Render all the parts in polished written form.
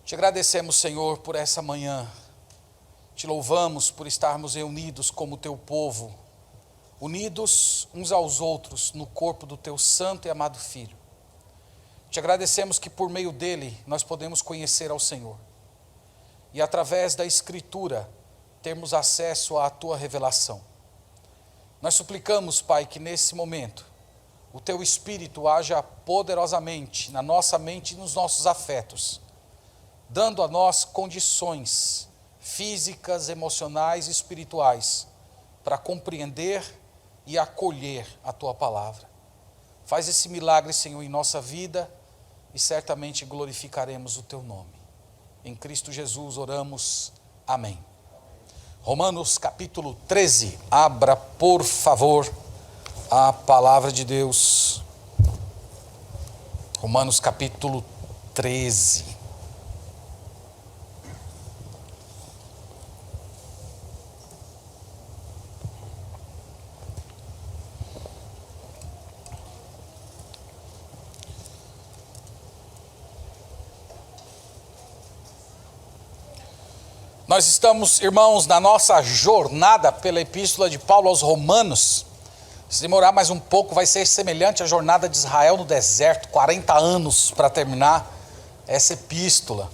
Te agradecemos, Senhor, por essa manhã. Te louvamos por estarmos reunidos como teu povo, unidos uns aos outros no corpo do teu santo e amado Filho. Te agradecemos que por meio dele nós podemos conhecer ao Senhor. E através da Escritura termos acesso à tua revelação. Nós suplicamos, Pai, que nesse momento o teu Espírito haja poderosamente na nossa mente e nos nossos afetos, dando a nós condições físicas, emocionais e espirituais para compreender e acolher a tua palavra. Faz esse milagre, Senhor, em nossa vida e certamente glorificaremos o teu nome. Em Cristo Jesus oramos. Amém. Romanos capítulo 13. Abra, por favor, a palavra de Deus. Romanos capítulo 13. Nós estamos, irmãos, na nossa jornada pela epístola de Paulo aos Romanos. Se demorar mais um pouco, vai ser semelhante à jornada de Israel no deserto, 40 anos para terminar essa epístola.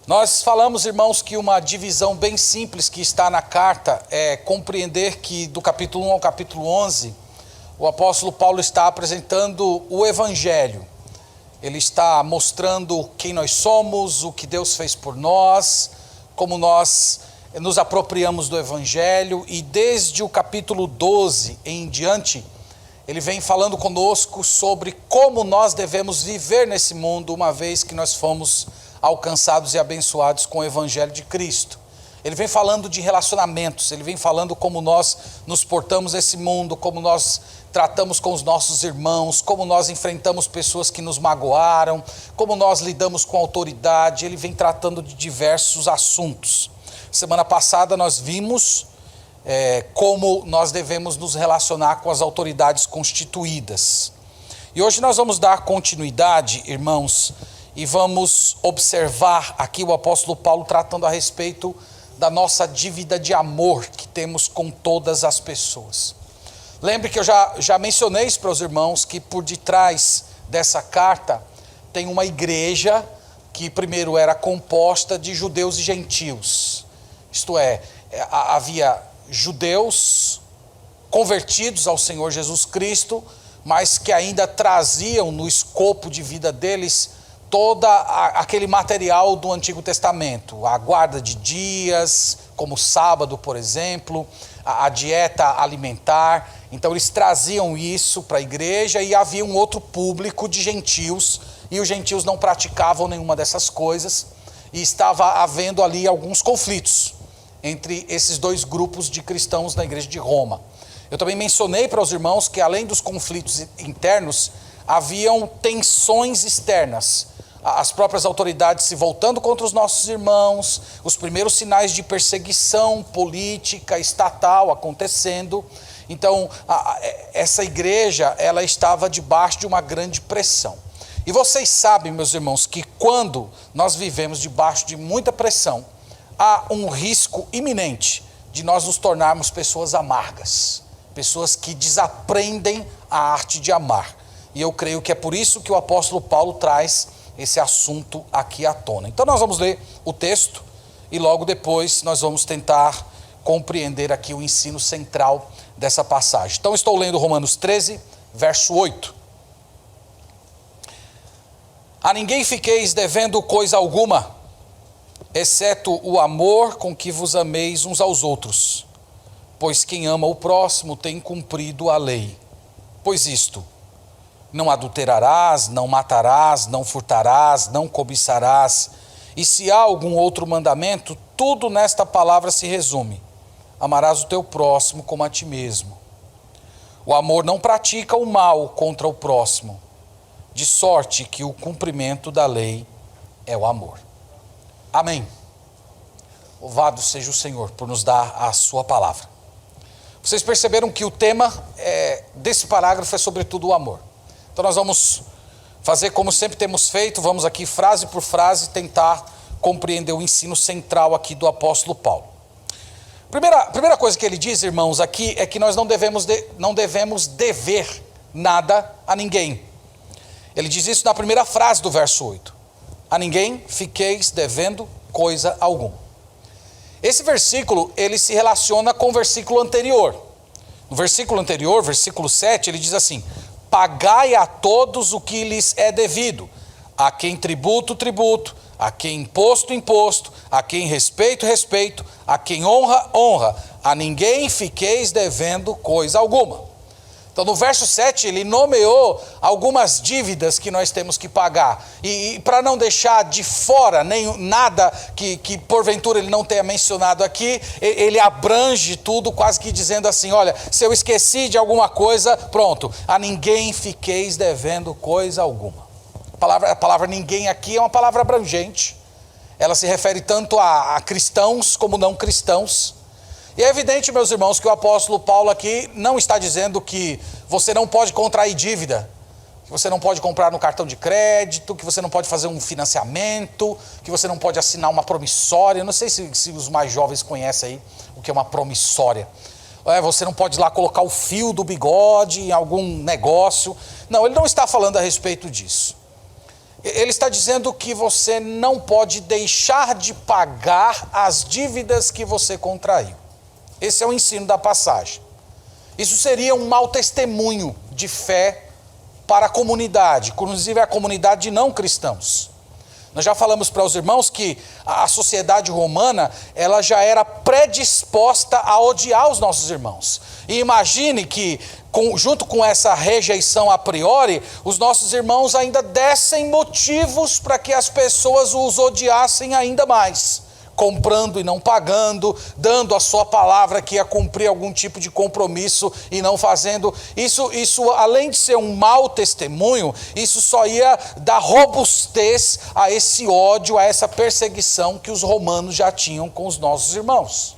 Nós falamos, irmãos, que uma divisão bem simples que está na carta é compreender que do capítulo 1 ao capítulo 11, o apóstolo Paulo está apresentando o Evangelho. Ele está mostrando quem nós somos, o que Deus fez por nós, como nós nos apropriamos do Evangelho, e desde o capítulo 12 em diante, ele vem falando conosco sobre como nós devemos viver nesse mundo, uma vez que nós fomos alcançados e abençoados com o Evangelho de Cristo. Ele vem falando de relacionamentos, ele vem falando como nós nos portamos nesse mundo, como nós tratamos com os nossos irmãos, como nós enfrentamos pessoas que nos magoaram, como nós lidamos com a autoridade. Ele vem tratando de diversos assuntos. Semana passada nós vimos como nós devemos nos relacionar com as autoridades constituídas. E hoje nós vamos dar continuidade, irmãos, e vamos observar aqui o apóstolo Paulo tratando a respeito da nossa dívida de amor que temos com todas as pessoas. Lembre que eu já mencionei isso para os irmãos, que por detrás dessa carta tem uma igreja que primeiro era composta de judeus e gentios. Isto é, havia judeus convertidos ao Senhor Jesus Cristo, mas que ainda traziam no escopo de vida deles todo aquele material do Antigo Testamento, a guarda de dias, como o sábado, por exemplo, a dieta alimentar. Então eles traziam isso para a igreja, e havia um outro público de gentios, e os gentios não praticavam nenhuma dessas coisas, e estava havendo ali alguns conflitos entre esses dois grupos de cristãos na igreja de Roma. Eu também mencionei para os irmãos que além dos conflitos internos, haviam tensões externas, as próprias autoridades se voltando contra os nossos irmãos, os primeiros sinais de perseguição política, estatal acontecendo. Então, essa igreja, ela estava debaixo de uma grande pressão. E vocês sabem, meus irmãos, que quando nós vivemos debaixo de muita pressão, há um risco iminente de nós nos tornarmos pessoas amargas, pessoas que desaprendem a arte de amar. E eu creio que é por isso que o apóstolo Paulo traz esse assunto aqui à tona. Então nós vamos ler o texto e logo depois nós vamos tentar compreender aqui o ensino central dessa passagem. Então estou lendo Romanos 13, verso 8. A ninguém fiqueis devendo coisa alguma, exceto o amor com que vos ameis uns aos outros, pois quem ama o próximo tem cumprido a lei. Pois isto: não adulterarás, não matarás, não furtarás, não cobiçarás. E se há algum outro mandamento, tudo nesta palavra se resume: amarás o teu próximo como a ti mesmo. O amor não pratica o mal contra o próximo, de sorte que o cumprimento da lei é o amor. Amém. Louvado seja o Senhor por nos dar a sua palavra. Vocês perceberam que o tema desse parágrafo é sobretudo o amor. Então nós vamos fazer como sempre temos feito, vamos aqui frase por frase tentar compreender o ensino central aqui do apóstolo Paulo. Primeira coisa que ele diz, irmãos, aqui é que nós não devemos dever nada a ninguém. Ele diz isso na primeira frase do verso 8. A ninguém fiqueis devendo coisa alguma. Esse versículo, ele se relaciona com o versículo anterior. No versículo anterior, versículo 7, ele diz assim: pagai a todos o que lhes é devido, a quem tributo, tributo, a quem imposto, imposto, a quem respeito, respeito, a quem honra, honra, a ninguém fiqueis devendo coisa alguma. Então no verso 7 ele nomeou algumas dívidas que nós temos que pagar, e para não deixar de fora nada que porventura ele não tenha mencionado aqui, ele abrange tudo quase que dizendo assim: olha, se eu esqueci de alguma coisa, pronto, a ninguém fiqueis devendo coisa alguma. A palavra ninguém aqui é uma palavra abrangente, ela se refere tanto a cristãos como não cristãos. E é evidente, meus irmãos, que o apóstolo Paulo aqui não está dizendo que você não pode contrair dívida, que você não pode comprar no cartão de crédito, que você não pode fazer um financiamento, que você não pode assinar uma promissória. Eu não sei se os mais jovens conhecem aí o que é uma promissória. Você não pode ir lá colocar o fio do bigode em algum negócio. Não, ele não está falando a respeito disso. Ele está dizendo que você não pode deixar de pagar as dívidas que você contraiu. Esse é o ensino da passagem. Isso seria um mau testemunho de fé para a comunidade, inclusive a comunidade de não cristãos. Nós já falamos para os irmãos que a sociedade romana, ela já era predisposta a odiar os nossos irmãos. E imagine que, junto com essa rejeição a priori, os nossos irmãos ainda dessem motivos para que as pessoas os odiassem ainda mais. Comprando e não pagando, dando a sua palavra que ia cumprir algum tipo de compromisso e não fazendo. Isso, além de ser um mau testemunho, isso só ia dar robustez a esse ódio, a essa perseguição que os romanos já tinham com os nossos irmãos.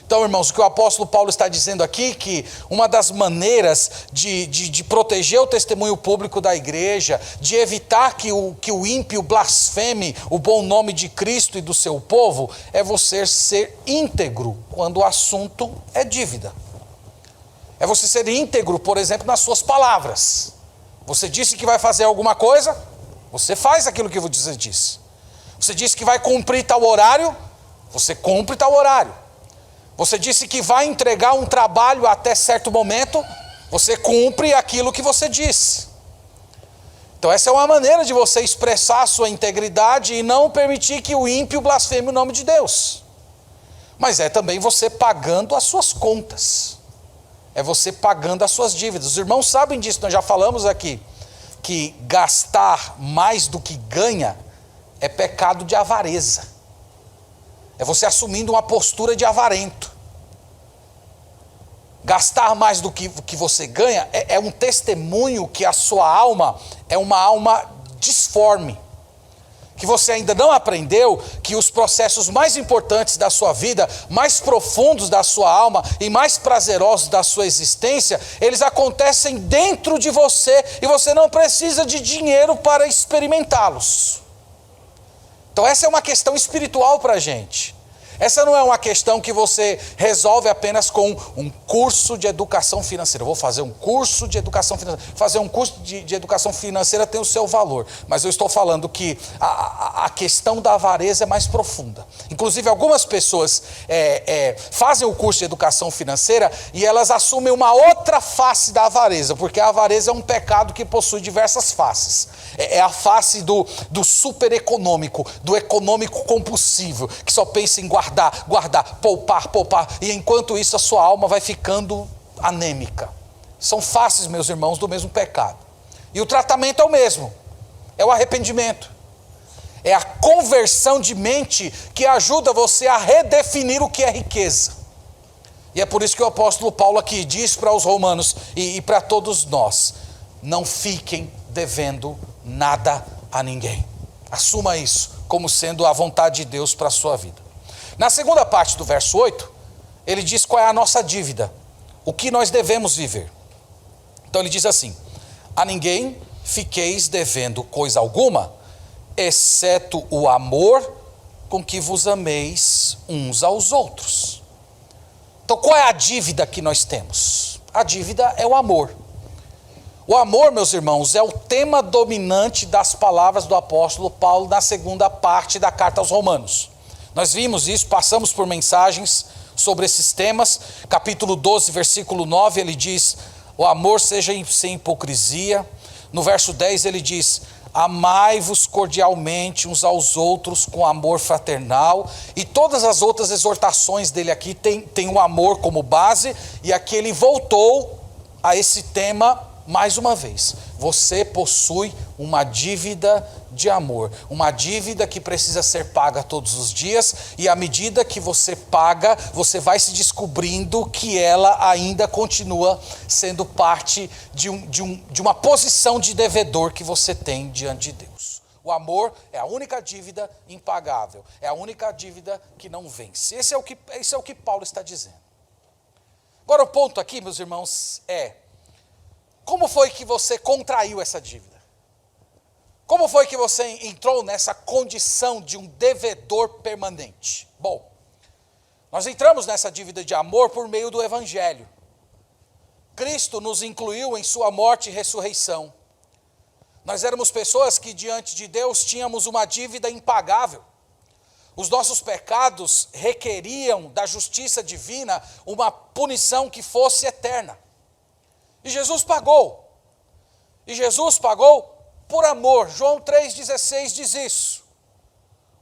Então, irmãos, o que o apóstolo Paulo está dizendo aqui, que uma das maneiras de proteger o testemunho público da igreja, de evitar que o ímpio blasfeme o bom nome de Cristo e do seu povo, é você ser íntegro quando o assunto é dívida. É você ser íntegro, por exemplo, nas suas palavras. Você disse que vai fazer alguma coisa, você faz aquilo que você disse. Você disse que vai cumprir tal horário, você cumpre tal horário. Você disse que vai entregar um trabalho até certo momento, você cumpre aquilo que você disse. Então essa é uma maneira de você expressar a sua integridade e não permitir que o ímpio blasfeme o nome de Deus. Mas é também você pagando as suas contas. É você pagando as suas dívidas. Os irmãos sabem disso, nós já falamos aqui, que gastar mais do que ganha é pecado de avareza. É você assumindo uma postura de avarento. Gastar mais do que você ganha é um testemunho que a sua alma é uma alma disforme. Que você ainda não aprendeu que os processos mais importantes da sua vida, mais profundos da sua alma e mais prazerosos da sua existência, eles acontecem dentro de você e você não precisa de dinheiro para experimentá-los. Então essa é uma questão espiritual para a gente. Essa não é uma questão que você resolve apenas com um curso de educação financeira. Eu vou fazer um curso de educação financeira. Fazer um curso de educação financeira tem o seu valor. Mas eu estou falando que a questão da avareza é mais profunda. Inclusive, algumas pessoas fazem o curso de educação financeira e elas assumem uma outra face da avareza. Porque a avareza é um pecado que possui diversas faces. É a face do super econômico, do econômico compulsivo, que só pensa em guardar, poupar, e enquanto isso a sua alma vai ficando anêmica. São faces, meus irmãos, do mesmo pecado. E o tratamento é o mesmo, é o arrependimento. É a conversão de mente que ajuda você a redefinir o que é riqueza. E é por isso que o apóstolo Paulo aqui diz para os romanos e para todos nós: não fiquem devendo nada a ninguém. Assuma isso como sendo a vontade de Deus para a sua vida. Na segunda parte do verso 8, ele diz qual é a nossa dívida, o que nós devemos viver. Então ele diz assim: a ninguém fiqueis devendo coisa alguma, exceto o amor com que vos ameis uns aos outros. Então qual é a dívida que nós temos? A dívida é o amor. O amor, meus irmãos, é o tema dominante das palavras do apóstolo Paulo na segunda parte da carta aos Romanos. Nós vimos isso, passamos por mensagens sobre esses temas. Capítulo 12, versículo 9, ele diz: o amor seja sem hipocrisia. No verso 10 ele diz: amai-vos cordialmente uns aos outros com amor fraternal. E todas as outras exortações dele aqui tem o amor como base. E aqui ele voltou a esse tema mais uma vez. Você possui uma dívida de amor, uma dívida que precisa ser paga todos os dias, e à medida que você paga, você vai se descobrindo que ela ainda continua sendo parte de uma posição de devedor que você tem diante de Deus. O amor é a única dívida impagável, é a única dívida que não vence. Esse é o que Paulo está dizendo. Agora o ponto aqui, meus irmãos, é: como foi que você contraiu essa dívida? Como foi que você entrou nessa condição de um devedor permanente? Bom, nós entramos nessa dívida de amor por meio do Evangelho. Cristo nos incluiu em sua morte e ressurreição. Nós éramos pessoas que diante de Deus tínhamos uma dívida impagável. Os nossos pecados requeriam da justiça divina uma punição que fosse eterna. E Jesus pagou. E Jesus pagou por amor. João 3,16 diz isso.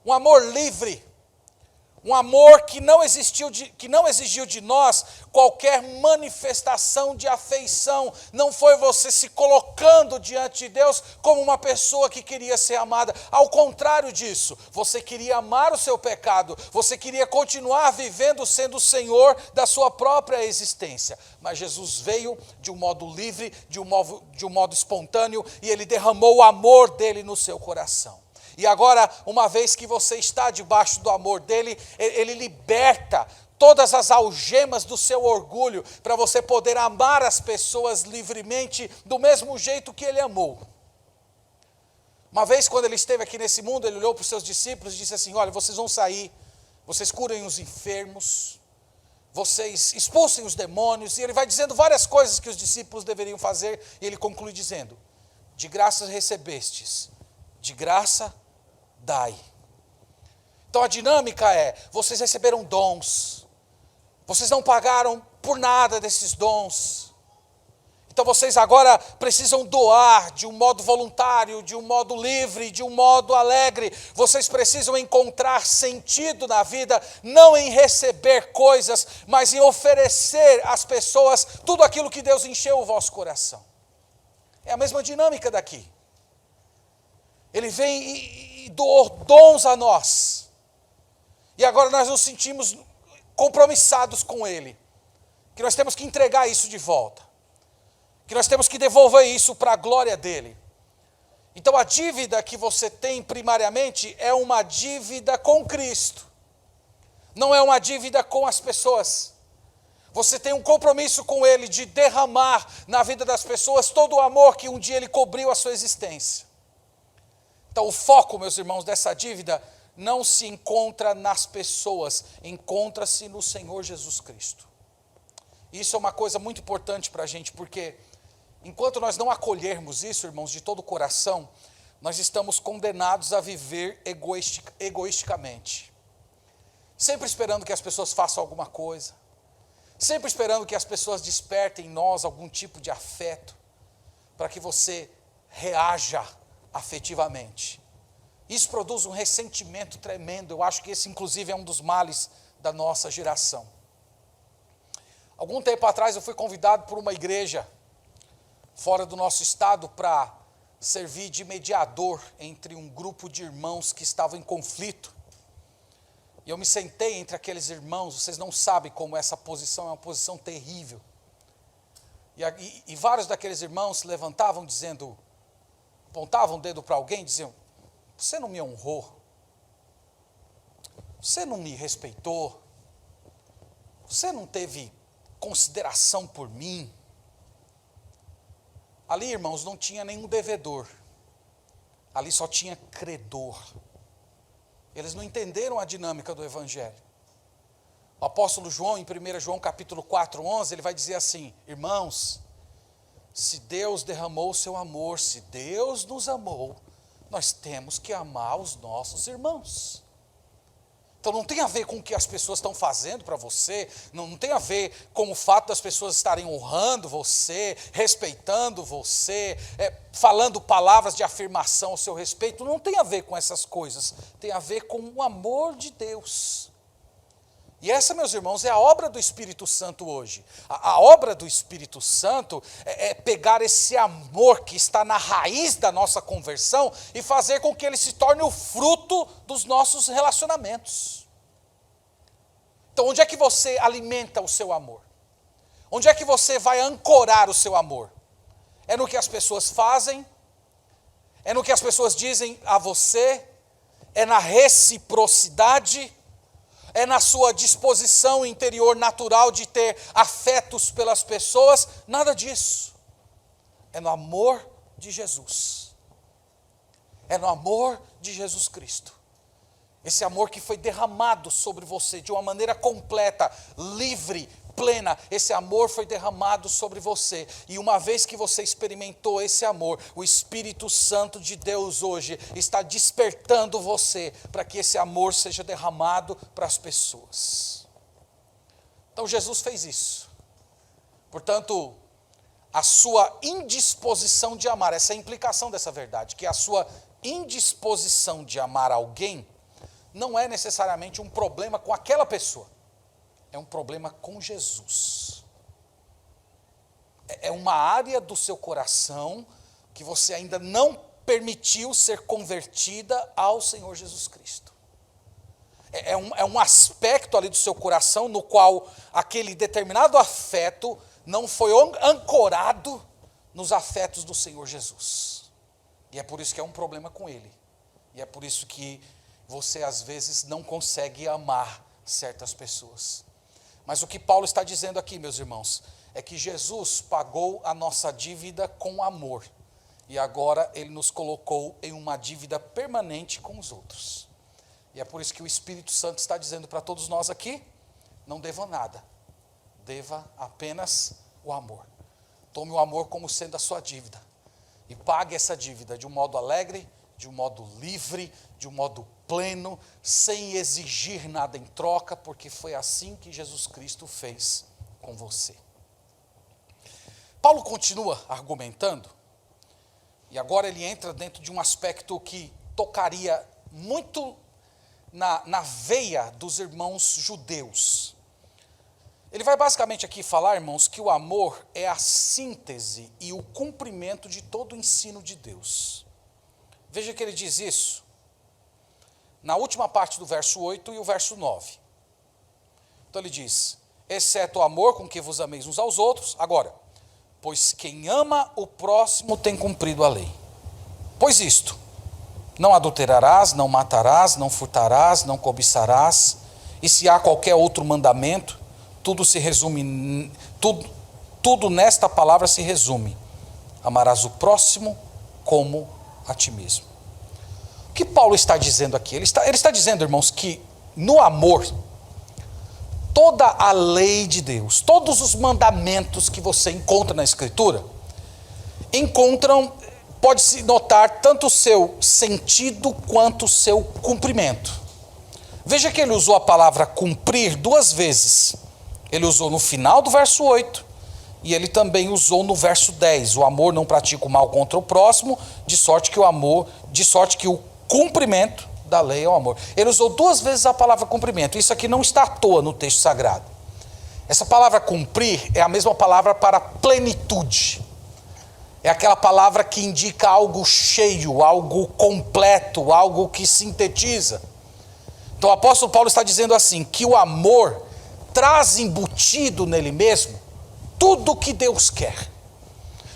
Um amor livre. Um amor que não exigiu de nós qualquer manifestação de afeição. Não foi você se colocando diante de Deus como uma pessoa que queria ser amada. Ao contrário disso, você queria amar o seu pecado. Você queria continuar vivendo sendo o Senhor da sua própria existência. Mas Jesus veio de um modo livre, de um modo espontâneo, e Ele derramou o amor dele no seu coração. E agora, uma vez que você está debaixo do amor dele, ele liberta todas as algemas do seu orgulho, para você poder amar as pessoas livremente, do mesmo jeito que ele amou. Uma vez, quando ele esteve aqui nesse mundo, ele olhou para os seus discípulos e disse assim: olha, vocês vão sair, vocês curem os enfermos, vocês expulsem os demônios, e ele vai dizendo várias coisas que os discípulos deveriam fazer, e ele conclui dizendo: de graça recebestes, de graça dai. Então a dinâmica é: vocês receberam dons, vocês não pagaram por nada desses dons, então vocês agora precisam doar de um modo voluntário, de um modo livre, de um modo alegre. Vocês precisam encontrar sentido na vida, não em receber coisas, mas em oferecer às pessoas tudo aquilo que Deus encheu o vosso coração. É a mesma dinâmica daqui. Ele vem e doou dons a nós. E agora nós nos sentimos compromissados com Ele. Que nós temos que entregar isso de volta. Que nós temos que devolver isso para a glória dEle. Então a dívida que você tem primariamente é uma dívida com Cristo. Não é uma dívida com as pessoas. Você tem um compromisso com Ele de derramar na vida das pessoas todo o amor que um dia Ele cobriu a sua existência. Então o foco, meus irmãos, dessa dívida não se encontra nas pessoas, encontra-se no Senhor Jesus Cristo. Isso é uma coisa muito importante para a gente, porque enquanto nós não acolhermos isso, irmãos, de todo o coração, nós estamos condenados a viver egoisticamente. Sempre esperando que as pessoas façam alguma coisa, sempre esperando que as pessoas despertem em nós algum tipo de afeto, para que você reaja afetivamente. Isso produz um ressentimento tremendo. Eu acho que esse inclusive é um dos males da nossa geração. Algum tempo atrás eu fui convidado por uma igreja fora do nosso estado para servir de mediador entre um grupo de irmãos que estavam em conflito. E eu me sentei entre aqueles irmãos. Vocês não sabem como essa posição é uma posição terrível. E vários daqueles irmãos se levantavam dizendo, apontavam o dedo para alguém e diziam: você não me honrou, você não me respeitou, você não teve consideração por mim. Ali, irmãos, não tinha nenhum devedor. Ali só tinha credor. Eles não entenderam a dinâmica do evangelho. O apóstolo João, em 1 João capítulo 4, 11, ele vai dizer assim: irmãos, se Deus derramou o seu amor, se Deus nos amou, nós temos que amar os nossos irmãos. Então não tem a ver com o que as pessoas estão fazendo para você, não tem a ver com o fato das pessoas estarem honrando você, respeitando você, falando palavras de afirmação ao seu respeito, não tem a ver com essas coisas, tem a ver com o amor de Deus. E essa, meus irmãos, é a obra do Espírito Santo hoje. A obra do Espírito Santo é pegar esse amor que está na raiz da nossa conversão e fazer com que ele se torne o fruto dos nossos relacionamentos. Então, onde é que você alimenta o seu amor? Onde é que você vai ancorar o seu amor? É no que as pessoas fazem? É no que as pessoas dizem a você? É na reciprocidade? É na sua disposição interior natural de ter afetos pelas pessoas? Nada disso. É no amor de Jesus. É no amor de Jesus Cristo. Esse amor que foi derramado sobre você de uma maneira completa, livre, plena. Esse amor foi derramado sobre você. E uma vez que você experimentou esse amor, o Espírito Santo de Deus hoje está despertando você para que esse amor seja derramado para as pessoas. Então Jesus fez isso. Portanto, a sua indisposição de amar, essa é a implicação dessa verdade, que a sua indisposição de amar alguém não é necessariamente um problema com aquela pessoa. É um problema com Jesus. É uma área do seu coração que você ainda não permitiu ser convertida ao Senhor Jesus Cristo. É um aspecto ali do seu coração no qual aquele determinado afeto não foi ancorado nos afetos do Senhor Jesus. E é por isso que é um problema com Ele. E é por isso que você às vezes não consegue amar certas pessoas. Mas o que Paulo está dizendo aqui, meus irmãos, é que Jesus pagou a nossa dívida com amor. E agora Ele nos colocou em uma dívida permanente com os outros. E é por isso que o Espírito Santo está dizendo para todos nós aqui: não deva nada, deva apenas o amor. Tome o amor como sendo a sua dívida. E pague essa dívida de um modo alegre, de um modo livre, de um modo pleno, sem exigir nada em troca, porque foi assim que Jesus Cristo fez com você. Paulo continua argumentando, e agora ele entra dentro de um aspecto que tocaria muito na veia dos irmãos judeus. Ele vai basicamente aqui falar, irmãos, que o amor é a síntese e o cumprimento de todo o ensino de Deus. Veja que ele diz isso na última parte do verso 8 e o verso 9. Então ele diz: exceto o amor com que vos ameis uns aos outros. Agora, pois quem ama o próximo tem cumprido a lei. Pois isto: não adulterarás, não matarás, não furtarás, não cobiçarás. E se há qualquer outro mandamento, tudo se resume, tudo nesta palavra se resume: amarás o próximo como a ti mesmo. O que Paulo está dizendo aqui? Ele está dizendo, irmãos, que no amor, toda a lei de Deus, todos os mandamentos que você encontra na Escritura, pode-se notar tanto o seu sentido quanto o seu cumprimento. Veja que ele usou a palavra cumprir duas vezes. Ele usou no final do verso 8 e ele também usou no verso 10. O amor não pratica o mal contra o próximo, de sorte que o cumprimento da lei é o amor. Ele usou duas vezes a palavra cumprimento. Isso aqui não está à toa no texto sagrado. Essa palavra cumprir é a mesma palavra para plenitude. É aquela palavra que indica algo cheio, algo completo, algo que sintetiza. Então o apóstolo Paulo está dizendo assim, que o amor traz embutido nele mesmo tudo o que Deus quer.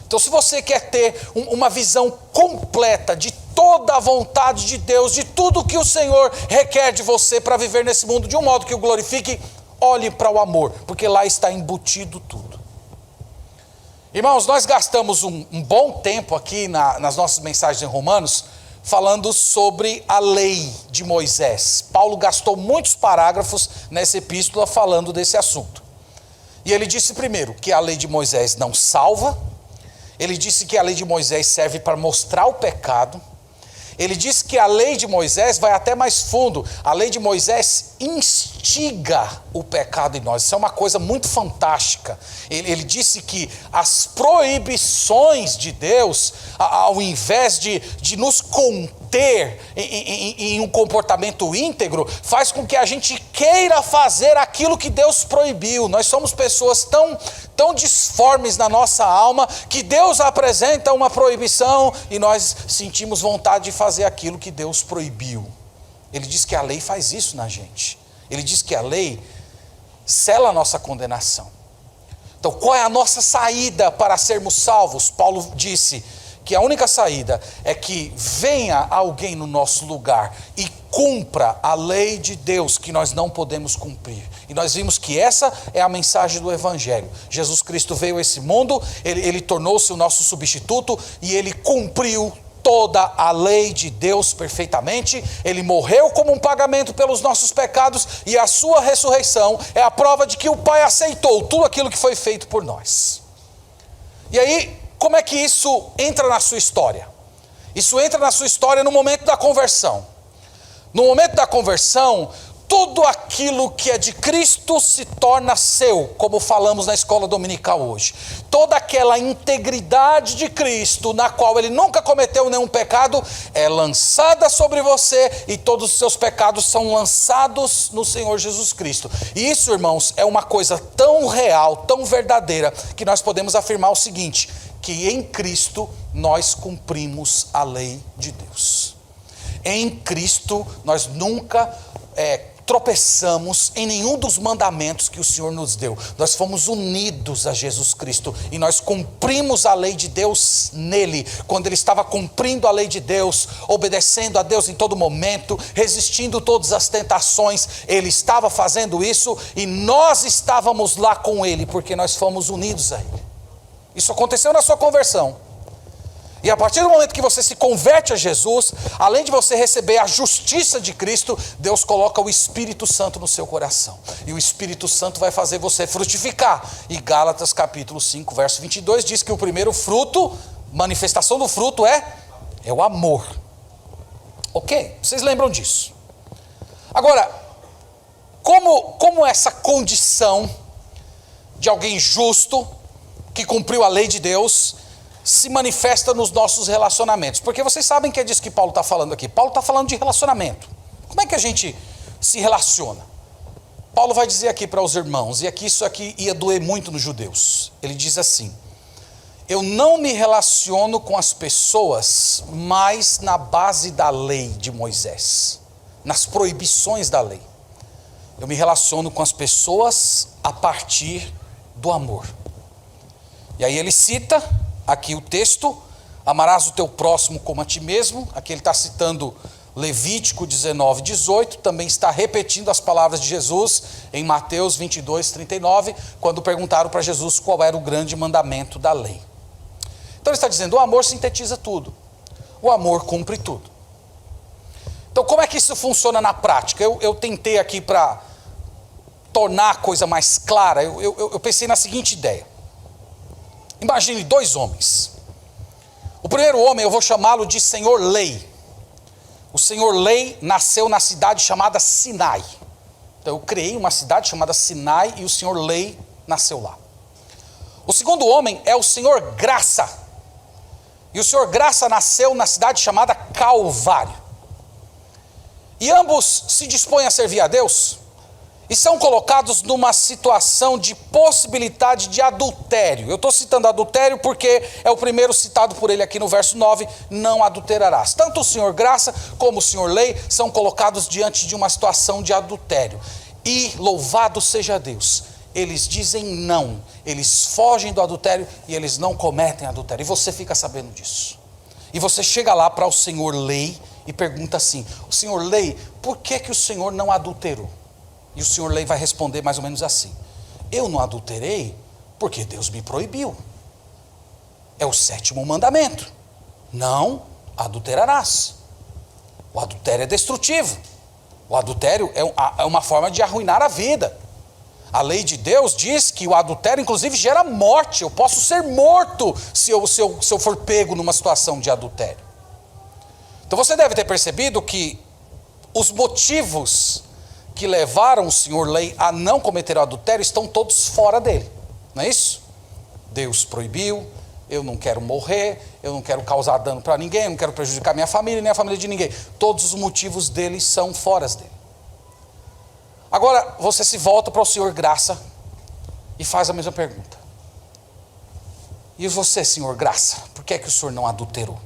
Então se você quer ter uma visão completa de toda a vontade de Deus, de tudo que o Senhor requer de você para viver nesse mundo de um modo que o glorifique, olhe para o amor, porque lá está embutido tudo. Irmãos, nós gastamos um bom tempo aqui nas nossas mensagens em Romanos falando sobre a lei de Moisés. Paulo gastou muitos parágrafos nessa epístola falando desse assunto. E ele disse primeiro que a lei de Moisés não salva. Ele disse que a lei de Moisés serve para mostrar o pecado. Ele disse que a lei de Moisés vai até mais fundo. A lei de Moisés instiga o pecado em nós. Isso é uma coisa muito fantástica. Ele disse que as proibições de Deus, ao invés de nos conter em um comportamento íntegro, faz com que a gente queira fazer aquilo que Deus proibiu. Nós somos pessoas tão disformes na nossa alma que Deus apresenta uma proibição e nós sentimos vontade de fazer aquilo que Deus proibiu. Ele diz que a lei faz isso na gente. Ele diz que a lei sela a nossa condenação. Então, qual é a nossa saída para sermos salvos? Paulo disse que a única saída é que venha alguém no nosso lugar e cumpra a lei de Deus que nós não podemos cumprir. E nós vimos que essa é a mensagem do Evangelho. Jesus Cristo veio a esse mundo, ele tornou-se o nosso substituto e ele cumpriu toda a lei de Deus perfeitamente. Ele morreu como um pagamento pelos nossos pecados e a sua ressurreição é a prova de que o Pai aceitou tudo aquilo que foi feito por nós. E aí, como é que isso entra na sua história? Isso entra na sua história no momento da conversão. No momento da conversão, tudo aquilo que é de Cristo se torna seu, como falamos na escola dominical hoje. Toda aquela integridade de Cristo, na qual Ele nunca cometeu nenhum pecado, é lançada sobre você e todos os seus pecados são lançados no Senhor Jesus Cristo. E isso, irmãos, é uma coisa tão real, tão verdadeira, que nós podemos afirmar o seguinte, que em Cristo nós cumprimos a lei de Deus. Em Cristo nós nunca tropeçamos em nenhum dos mandamentos que o Senhor nos deu. Nós fomos unidos a Jesus Cristo e nós cumprimos a lei de Deus nele. Quando ele estava cumprindo a lei de Deus, obedecendo a Deus em todo momento, resistindo todas as tentações, ele estava fazendo isso e nós estávamos lá com ele, porque nós fomos unidos a ele. Isso aconteceu na sua conversão. E a partir do momento que você se converte a Jesus, além de você receber a justiça de Cristo, Deus coloca o Espírito Santo no seu coração. E o Espírito Santo vai fazer você frutificar. E Gálatas capítulo 5, verso 22 diz que o primeiro fruto, manifestação do fruto é o amor. Ok? Vocês lembram disso? Agora, como essa condição de alguém justo, que cumpriu a lei de Deus, se manifesta nos nossos relacionamentos? Porque vocês sabem que é disso que Paulo está falando aqui. Paulo está falando de relacionamento. Como é que a gente se relaciona? Paulo vai dizer aqui para os irmãos, e aqui isso aqui ia doer muito nos judeus. Ele diz assim: eu não me relaciono com as pessoas mais na base da lei de Moisés, nas proibições da lei. Eu me relaciono com as pessoas a partir do amor. E aí ele cita aqui o texto, amarás o teu próximo como a ti mesmo. Aqui ele está citando Levítico 19, 18, também está repetindo as palavras de Jesus em Mateus 22, 39, quando perguntaram para Jesus qual era o grande mandamento da lei. Então ele está dizendo, o amor sintetiza tudo, o amor cumpre tudo. Então como é que isso funciona na prática? Eu tentei aqui para tornar a coisa mais clara, eu pensei na seguinte ideia. Imagine dois homens. O primeiro homem eu vou chamá-lo de Senhor Lei. O Senhor Lei nasceu na cidade chamada Sinai. Então eu criei uma cidade chamada Sinai e o Senhor Lei nasceu lá. O segundo homem é o Senhor Graça. E o Senhor Graça nasceu na cidade chamada Calvário. E ambos se dispõem a servir a Deus e são colocados numa situação de possibilidade de adultério. Eu estou citando adultério porque é o primeiro citado por ele aqui no verso 9, não adulterarás. Tanto o Senhor Graça como o Senhor Lei são colocados diante de uma situação de adultério. E louvado seja Deus, eles dizem não, eles fogem do adultério e eles não cometem adultério. E você fica sabendo disso. E você chega lá para o Senhor Lei e pergunta assim, o Senhor Lei, por que o Senhor não adulterou? E o Senhor Lei vai responder mais ou menos assim, eu não adulterei porque Deus me proibiu. é o 7º mandamento: não adulterarás. O adultério é destrutivo. O adultério é uma forma de arruinar a vida. A lei de Deus diz que o adultério inclusive gera morte. Eu posso ser morto se eu for pego numa situação de adultério. Então você deve ter percebido que os motivos que levaram o senhor lei a não cometer o adultério estão todos fora dele, não é isso? Deus proibiu, eu não quero morrer, eu não quero causar dano para ninguém, eu não quero prejudicar minha família nem a família de ninguém. Todos os motivos dele são fora dele. Agora você se volta para o Senhor Graça e faz a mesma pergunta: e você, Senhor Graça, por que é que o senhor não adulterou?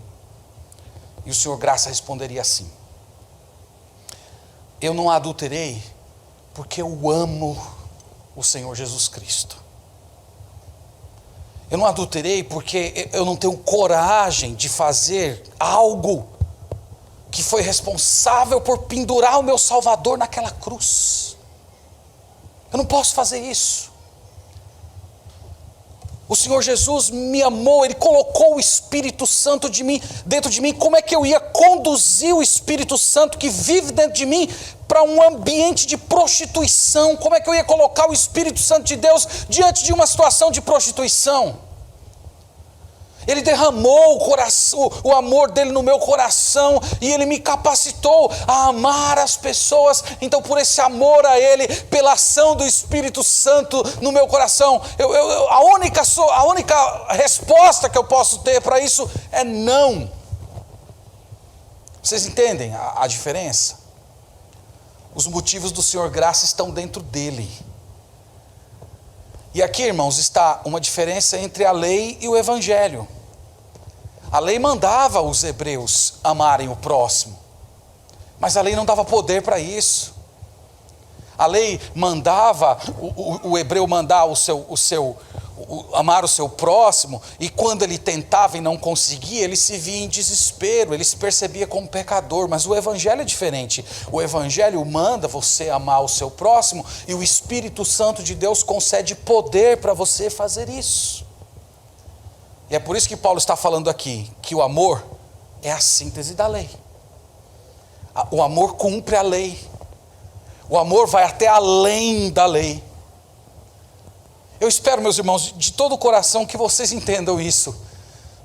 E o Senhor Graça responderia assim: eu não adulterei porque eu amo o Senhor Jesus Cristo. Eu não adulterei porque eu não tenho coragem de fazer algo que foi responsável por pendurar o meu Salvador naquela cruz. Eu não posso fazer isso. O Senhor Jesus me amou, Ele colocou o Espírito Santo dentro de mim. Como é que eu ia conduzir o Espírito Santo que vive dentro de mim para um ambiente de prostituição? Como é que eu ia colocar o Espírito Santo de Deus diante de uma situação de prostituição? Ele derramou o amor dele no meu coração e ele me capacitou a amar as pessoas. Então, por esse amor a ele, pela ação do Espírito Santo no meu coração, a única resposta que eu posso ter para isso é não. Vocês entendem a diferença? Os motivos do Senhor Graça estão dentro dele. E aqui, irmãos, está uma diferença entre a lei e o evangelho. A lei mandava os hebreus amarem o próximo, mas a lei não dava poder para isso. A lei mandava o hebreu mandar amar o seu próximo, e quando ele tentava e não conseguia, ele se via em desespero, ele se percebia como pecador. Mas o evangelho é diferente. O evangelho manda você amar o seu próximo, e o Espírito Santo de Deus concede poder para você fazer isso. E é por isso que Paulo está falando aqui, que o amor é a síntese da lei. O amor cumpre a lei. O amor vai até além da lei. Eu espero, meus irmãos, de todo o coração que vocês entendam isso.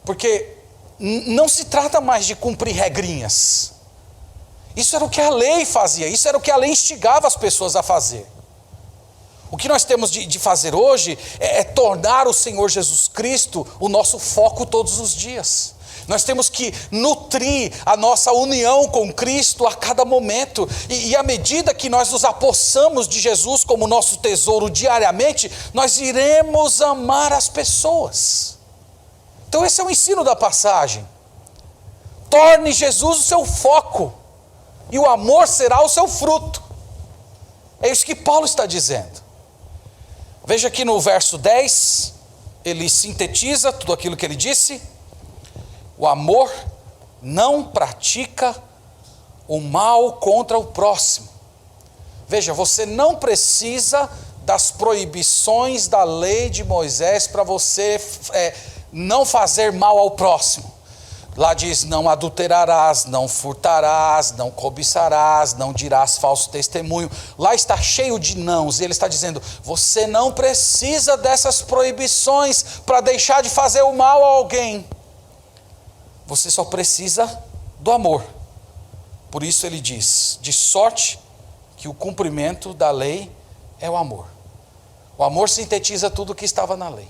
Porque não se trata mais de cumprir regrinhas. Isso era o que a lei fazia, isso era o que a lei instigava as pessoas a fazer. O que nós temos de fazer hoje é tornar o Senhor Jesus Cristo o nosso foco todos os dias. Nós temos que nutrir a nossa união com Cristo a cada momento. E à medida que nós nos apossamos de Jesus como nosso tesouro diariamente, nós iremos amar as pessoas. Então esse é o ensino da passagem. Torne Jesus o seu foco, e o amor será o seu fruto. É isso que Paulo está dizendo. Veja aqui no verso 10, ele sintetiza tudo aquilo que ele disse. O amor não pratica o mal contra o próximo. Veja, você não precisa das proibições da lei de Moisés para você não fazer mal ao próximo. Lá diz: não adulterarás, não furtarás, não cobiçarás, não dirás falso testemunho. Lá está cheio de nãos, e ele está dizendo: você não precisa dessas proibições para deixar de fazer o mal a alguém. Você só precisa do amor. Por isso ele diz: de sorte que o cumprimento da lei é o amor. O amor sintetiza tudo o que estava na lei.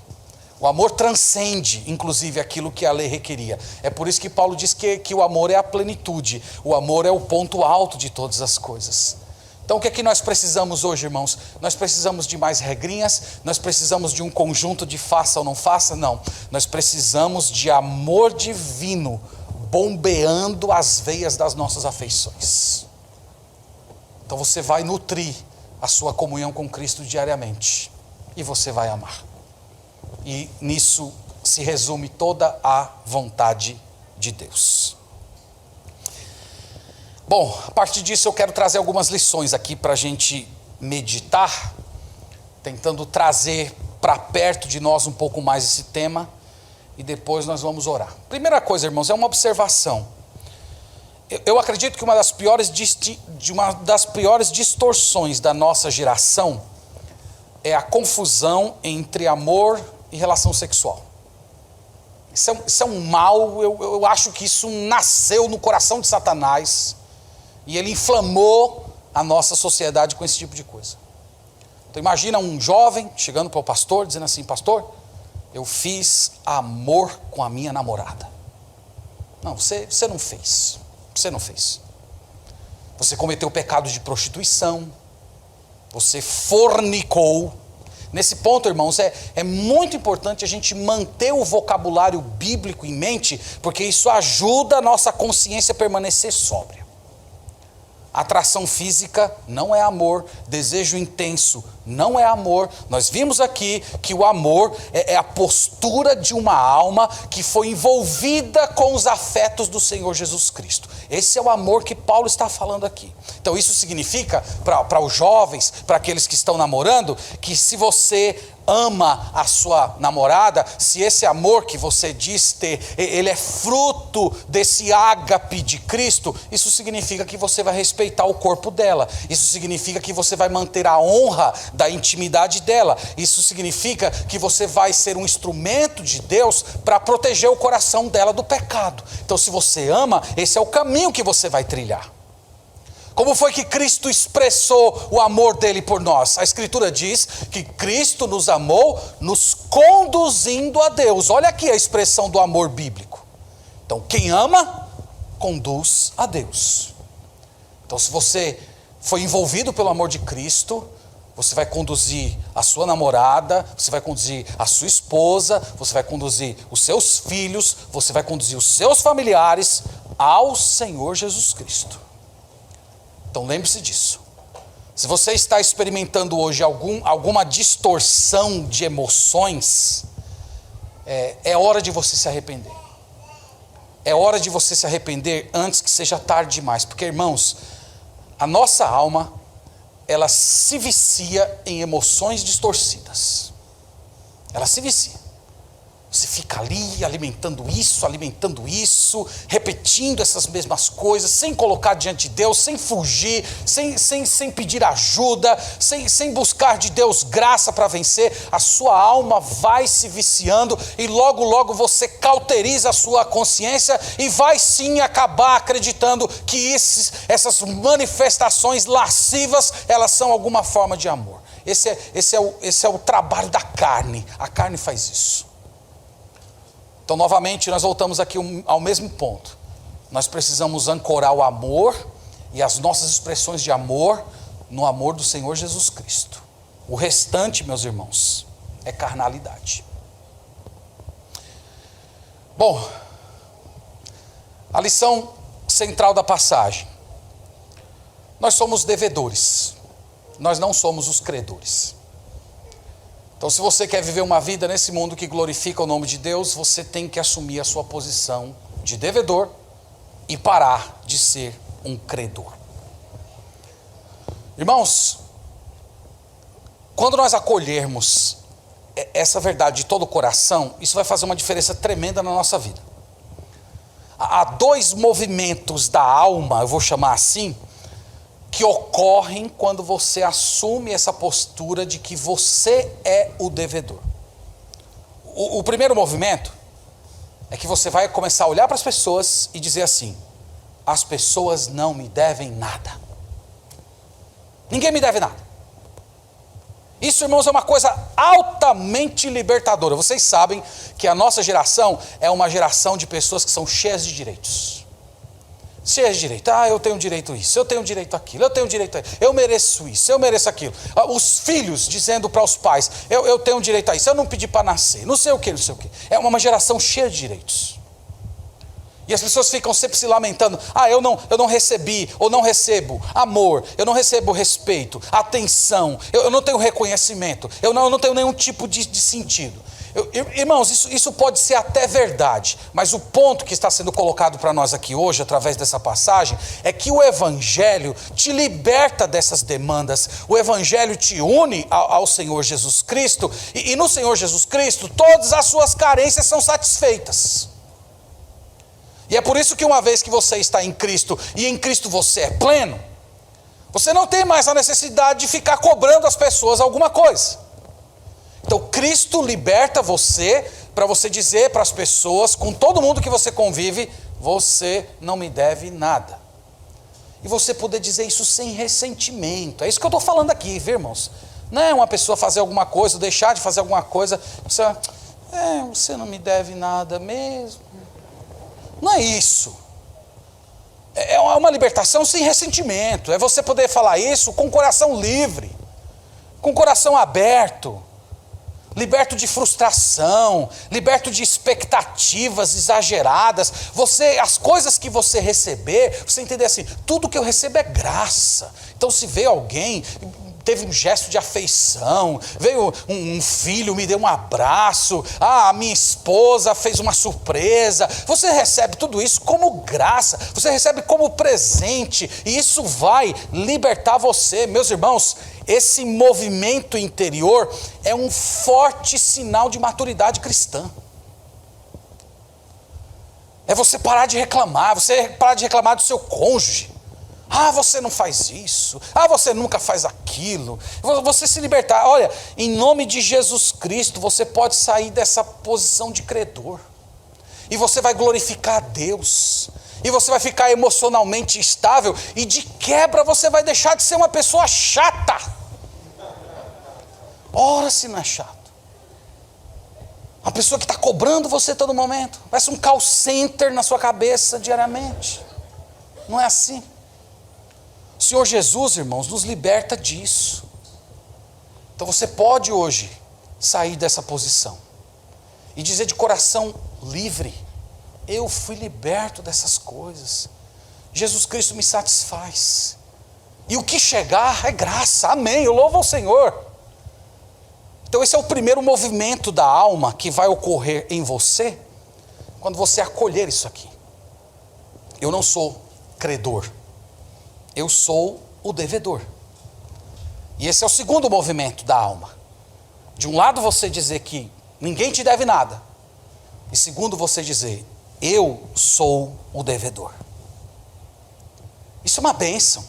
O amor transcende, inclusive, aquilo que a lei requeria. É por isso que Paulo diz que o amor é a plenitude. O amor é o ponto alto de todas as coisas. Então o que é que nós precisamos hoje, irmãos? Nós precisamos de mais regrinhas? Nós precisamos de um conjunto de faça ou não faça? Não. Nós precisamos de amor divino bombeando as veias das nossas afeições. Então você vai nutrir a sua comunhão com Cristo diariamente. E você vai amar. E nisso se resume toda a vontade de Deus. Bom, a partir disso eu quero trazer algumas lições aqui para a gente meditar, tentando trazer para perto de nós um pouco mais esse tema. e depois nós vamos orar. Primeira coisa, irmãos, é uma observação. Eu acredito que uma das piores distorções da nossa geração é a confusão entre amor e relação sexual. Isso é um mal, eu acho que isso nasceu no coração de Satanás e ele inflamou a nossa sociedade com esse tipo de coisa. Então imagina um jovem chegando para o pastor dizendo assim: pastor, eu fiz amor com a minha namorada. Não, você não fez. Você não fez. Você cometeu o pecado de prostituição. Você fornicou. Nesse ponto, irmãos, é muito importante a gente manter o vocabulário bíblico em mente, porque isso ajuda a nossa consciência a permanecer sóbria. Atração física não é amor, desejo intenso não é amor. Nós vimos aqui que o amor é a postura de uma alma que foi envolvida com os afetos do Senhor Jesus Cristo. Esse é o amor que Paulo está falando aqui. Então isso significa para os jovens, para aqueles que estão namorando, que se você ama a sua namorada, se esse amor que você diz ter, ele é fruto desse ágape de Cristo, isso significa que você vai respeitar o corpo dela, isso significa que você vai manter a honra da intimidade dela, isso significa que você vai ser um instrumento de Deus para proteger o coração dela do pecado. Então se você ama, esse é o caminho que você vai trilhar. Como foi que Cristo expressou o amor dele por nós? A Escritura diz que Cristo nos amou, nos conduzindo a Deus. Olha aqui a expressão do amor bíblico. Então, quem ama, conduz a Deus. Então, se você foi envolvido pelo amor de Cristo, você vai conduzir a sua namorada, você vai conduzir a sua esposa, você vai conduzir os seus filhos, você vai conduzir os seus familiares ao Senhor Jesus Cristo. Então lembre-se disso. Se você está experimentando hoje alguma distorção de emoções, é hora de você se arrepender. É hora de você se arrepender antes que seja tarde demais. Porque, irmãos, a nossa alma, ela se vicia em emoções distorcidas. Ela se vicia. Você fica ali alimentando isso, repetindo essas mesmas coisas, sem colocar diante de Deus, sem fugir, sem pedir ajuda, sem buscar de Deus graça para vencer. A sua alma vai se viciando e logo, logo você cauteriza a sua consciência e vai sim acabar acreditando que essas manifestações lascivas, elas são alguma forma de amor. Esse é o trabalho da carne. A carne faz isso. Então, novamente, nós voltamos aqui ao mesmo ponto. Nós precisamos ancorar o amor e as nossas expressões de amor no amor do Senhor Jesus Cristo. O restante, meus irmãos, é carnalidade. Bom, a lição central da passagem. Nós somos devedores, nós não somos os credores. Então, se você quer viver uma vida nesse mundo que glorifica o nome de Deus, você tem que assumir a sua posição de devedor e parar de ser um credor. Irmãos, quando nós acolhermos essa verdade de todo o coração, isso vai fazer uma diferença tremenda na nossa vida. Há dois movimentos da alma, eu vou chamar assim, que ocorrem quando você assume essa postura de que você é o devedor. O primeiro movimento é que você vai começar a olhar para as pessoas e dizer assim: as pessoas não me devem nada. Ninguém me deve nada. Isso, irmãos, é uma coisa altamente libertadora. Vocês sabem que a nossa geração é uma geração de pessoas que são cheias de direitos. Cheias de direito. Eu tenho direito a isso, eu tenho direito àquilo, eu tenho direito a isso, eu mereço isso, eu mereço aquilo. Os filhos dizendo para os pais: eu tenho direito a isso, eu não pedi para nascer, não sei o que, não sei o que. É uma geração cheia de direitos. E as pessoas ficam sempre se lamentando: eu não recebi ou não recebo amor, eu não recebo respeito, atenção, eu não tenho reconhecimento, eu não tenho nenhum tipo de sentido. Irmãos, isso pode ser até verdade, mas o ponto que está sendo colocado para nós aqui hoje, através dessa passagem, é que o Evangelho te liberta dessas demandas, o Evangelho te une ao Senhor Jesus Cristo, e no Senhor Jesus Cristo, todas as suas carências são satisfeitas. E é por isso que uma vez que você está em Cristo, e em Cristo você é pleno, você não tem mais a necessidade de ficar cobrando as pessoas alguma coisa. Então Cristo liberta você para você dizer para as pessoas, com todo mundo que você convive, você não me deve nada. E você poder dizer isso sem ressentimento. É isso que eu estou falando aqui, viu, irmãos? Não é uma pessoa fazer alguma coisa, ou deixar de fazer alguma coisa, você não me deve nada mesmo. Não é isso. É uma libertação sem ressentimento. É você poder falar isso com o coração livre, com o coração aberto, liberto de frustração, liberto de expectativas exageradas. As coisas que você receber, você entender assim, tudo que eu recebo é graça. Então se vê alguém, teve um gesto de afeição, veio um filho, me deu um abraço, a minha esposa fez uma surpresa, você recebe tudo isso como graça, você recebe como presente, e isso vai libertar você. Meus irmãos, esse movimento interior é um forte sinal de maturidade cristã. É você parar de reclamar, você parar de reclamar do seu cônjuge. Você não faz isso, você nunca faz aquilo. Você se libertar. Olha, em nome de Jesus Cristo, você pode sair dessa posição de credor, e você vai glorificar a Deus, e você vai ficar emocionalmente estável, e de quebra você vai deixar de ser uma pessoa chata. Ora, se não é chato. Uma pessoa que está cobrando você todo momento, parece um call center na sua cabeça diariamente. Não é assim. O Senhor Jesus, irmãos, nos liberta disso. Então você pode hoje sair dessa posição e dizer de coração livre: eu fui liberto dessas coisas, Jesus Cristo me satisfaz, e o que chegar é graça. Amém, eu louvo ao Senhor. Então esse é o primeiro movimento da alma que vai ocorrer em você quando você acolher isso aqui. Eu não sou credor, eu sou o devedor. E esse é o segundo movimento da alma. De um lado você dizer que ninguém te deve nada, e segundo você dizer, eu sou o devedor. Isso é uma bênção.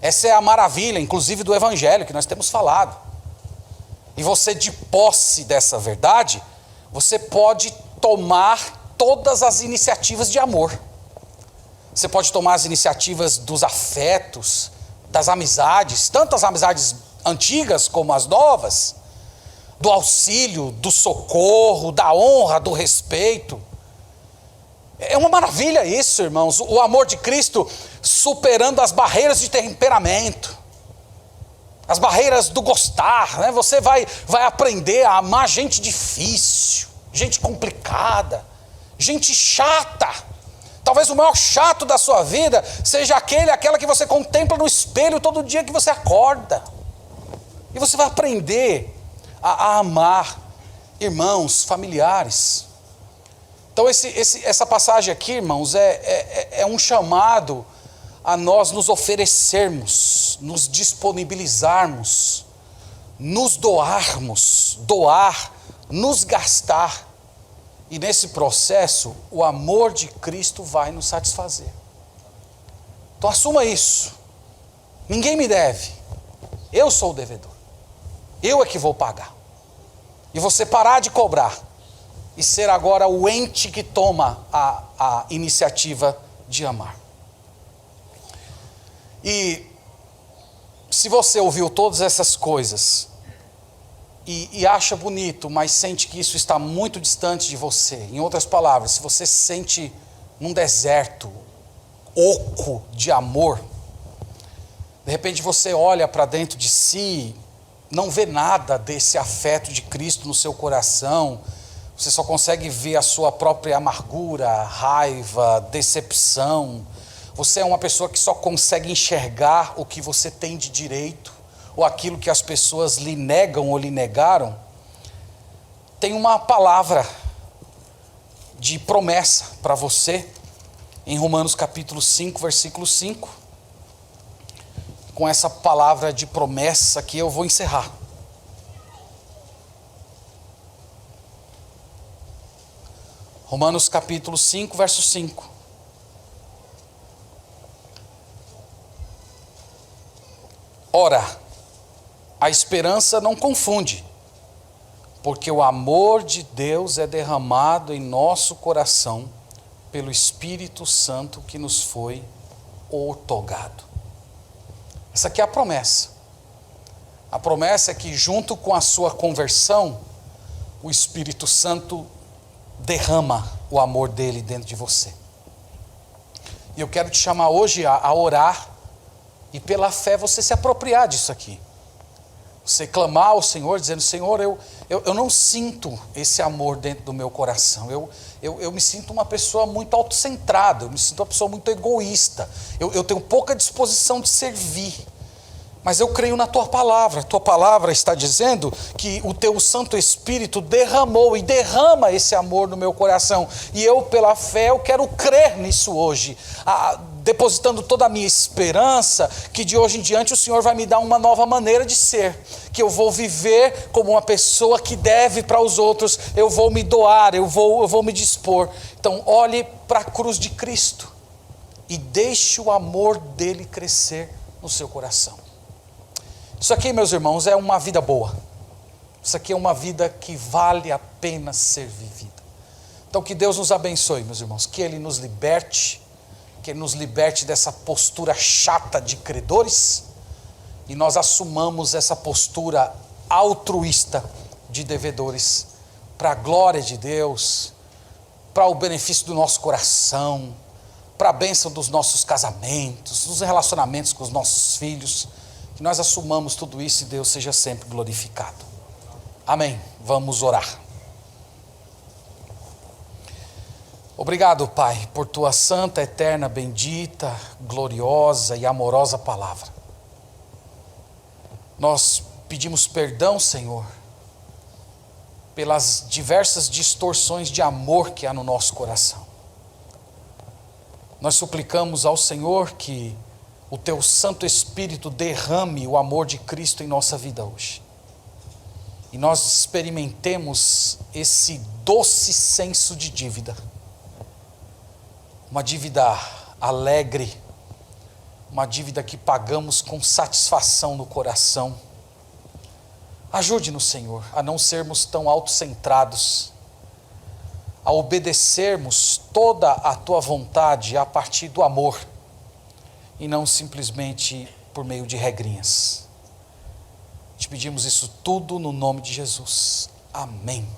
Essa é a maravilha, inclusive, do Evangelho que nós temos falado. E você, de posse dessa verdade, você pode tomar todas as iniciativas de amor. Você pode tomar as iniciativas dos afetos, das amizades, tanto as amizades antigas como as novas, do auxílio, do socorro, da honra, do respeito. É uma maravilha isso, irmãos. O amor de Cristo superando as barreiras de temperamento, as barreiras do gostar, né? Você vai aprender a amar gente difícil, gente complicada, gente chata. Talvez o maior chato da sua vida seja aquela que você contempla no espelho todo dia que você acorda. E você vai aprender a amar irmãos, familiares. Então essa passagem aqui, irmãos, é um chamado a nós nos oferecermos, nos disponibilizarmos, nos doarmos, nos gastar. E nesse processo, o amor de Cristo vai nos satisfazer. Então assuma isso. Ninguém me deve. Eu sou o devedor. Eu é que vou pagar. E você parar de cobrar e ser agora o ente que toma a iniciativa de amar. E se você ouviu todas essas coisas e acha bonito, mas sente que isso está muito distante de você, em outras palavras, se você se sente num deserto oco de amor, de repente você olha para dentro de si, não vê nada desse afeto de Cristo no seu coração, você só consegue ver a sua própria amargura, raiva, decepção. Você é uma pessoa que só consegue enxergar o que você tem de direito, ou aquilo que as pessoas lhe negam ou lhe negaram. tem uma palavra de promessa para você, em Romanos capítulo 5, versículo 5. Com essa palavra de promessa que eu vou encerrar. Romanos capítulo 5, verso 5. Ora, a esperança não confunde, porque o amor de Deus é derramado em nosso coração pelo Espírito Santo que nos foi outorgado. Essa aqui é a promessa. A promessa é que junto com a sua conversão, o Espírito Santo derrama o amor dele dentro de você. E eu quero te chamar hoje a orar e pela fé você se apropriar disso aqui. Você clamar ao Senhor dizendo: Senhor, eu não sinto esse amor dentro do meu coração. Eu me sinto uma pessoa muito autocentrada, eu me sinto uma pessoa muito egoísta. Eu tenho pouca disposição de servir. Mas eu creio na tua palavra. A tua palavra está dizendo que o teu Santo Espírito derramou e derrama esse amor no meu coração. E eu, pela fé, eu quero crer nisso hoje. Depositando toda a minha esperança que de hoje em diante o Senhor vai me dar uma nova maneira de ser. Que eu vou viver como uma pessoa que deve para os outros. Eu vou me doar, eu vou me dispor. Então olhe para a cruz de Cristo e deixe o amor dele crescer no seu coração. Isso aqui, meus irmãos, é uma vida boa. Isso aqui é uma vida que vale a pena ser vivida. Então que Deus nos abençoe, meus irmãos. Que Ele nos liberte. Que Ele nos liberte dessa postura chata de credores. E nós assumamos essa postura altruísta de devedores. Para a glória de Deus. Para o benefício do nosso coração. Para a bênção dos nossos casamentos. Dos relacionamentos com os nossos filhos. Que nós assumamos tudo isso e Deus seja sempre glorificado. Amém. Vamos orar. Obrigado, Pai, por tua santa, eterna, bendita, gloriosa e amorosa palavra. Nós pedimos perdão, Senhor, pelas diversas distorções de amor que há no nosso coração. Nós suplicamos ao Senhor que o teu Santo Espírito derrame o amor de Cristo em nossa vida hoje. E nós experimentemos esse doce senso de dívida. Uma dívida alegre, uma dívida que pagamos com satisfação no coração. Ajude-nos, Senhor, a não sermos tão autocentrados, a obedecermos toda a tua vontade a partir do amor, e não simplesmente por meio de regrinhas. Te pedimos isso tudo no nome de Jesus. Amém.